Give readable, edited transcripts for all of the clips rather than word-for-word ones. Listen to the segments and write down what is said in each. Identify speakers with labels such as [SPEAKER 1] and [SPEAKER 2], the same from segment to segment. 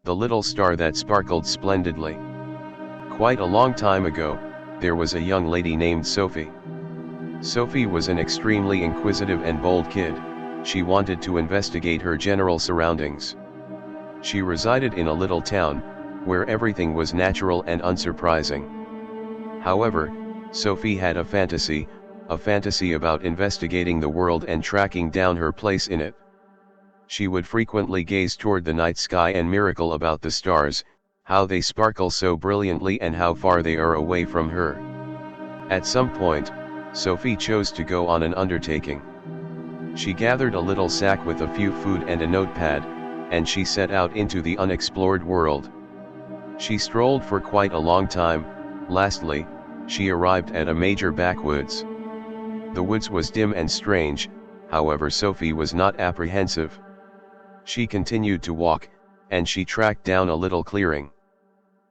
[SPEAKER 1] the little star that sparkled splendidly. Quite a long time ago, there was a young lady named Sophie. Sophie was an extremely inquisitive and bold kid. She wanted to investigate her general surroundings. She resided in a little town, where everything was natural and unsurprising. However, Sophie had a fantasy about investigating the world and tracking down her place in it. She would frequently gaze toward the night sky and miracle about the stars, how they sparkle so brilliantly and how far they are away from her. At some point, Sophie chose to go on an undertaking. She gathered a little sack with a few food and a notepad, and she set out into the unexplored world. She strolled for quite a long time. Lastly, she arrived at a major backwoods. The woods was dim and strange, however Sophie was not apprehensive. She continued to walk, and she tracked down a little clearing.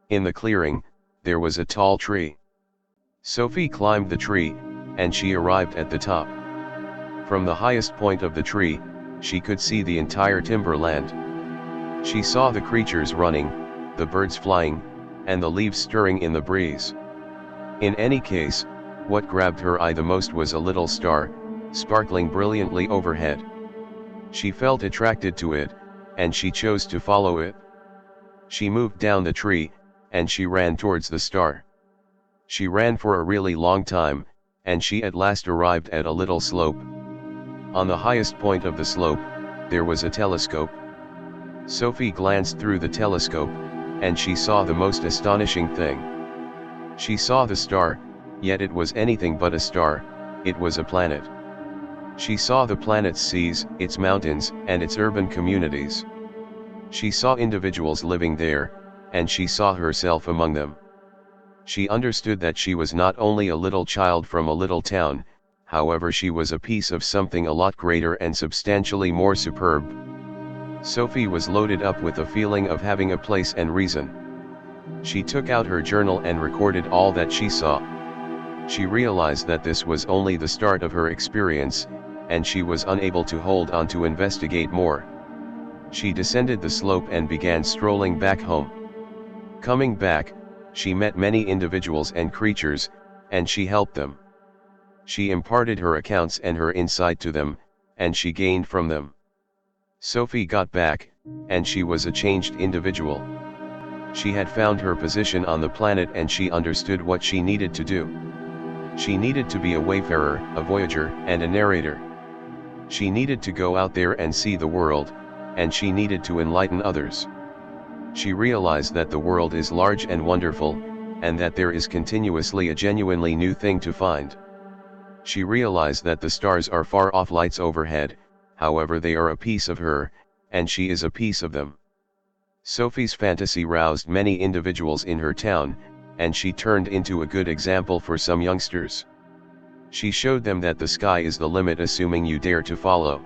[SPEAKER 1] In the clearing, there was a tall tree. Sophie climbed the tree, and she arrived at the top. From the highest point of the tree, she could see the entire timberland. She saw the creatures running, the birds flying, and the leaves stirring in the breeze. In any case, what grabbed her eye the most was a little star, sparkling brilliantly overhead. She felt attracted to it, and she chose to follow it. She moved down the tree, and she ran towards the star. She ran for a really long time, and she at last arrived at a little slope. On the highest point of the slope, there was a telescope. Sophie glanced through the telescope, and she saw the most astonishing thing. She saw the star, yet it was anything but a star, it was a planet. She saw the planet's seas, its mountains, and its urban communities. She saw individuals living there, and she saw herself among them. She understood that she was not only a little child from a little town, however she was a piece of something a lot greater and substantially more superb. Sophie was loaded up with a feeling of having a place and reason. She took out her journal and recorded all that she saw. She realized that this was only the start of her experience, and she was unable to hold on to investigate more. She descended the slope and began strolling back home. Coming back, she met many individuals and creatures, and she helped them. She imparted her accounts and her insight to them, and she gained from them. Sophie got back, and she was a changed individual. She had found her position on the planet and she understood what she needed to do. She needed to be a wayfarer, a voyager, and a narrator. She needed to go out there and see the world, and she needed to enlighten others. She realized that the world is large and wonderful, and that there is continuously a genuinely new thing to find. She realized that the stars are far off lights overhead, however they are a piece of her, and she is a piece of them. Sophie's fantasy roused many individuals in her town, and she turned into a good example for some youngsters. She showed them that the sky is the limit assuming you dare to follow.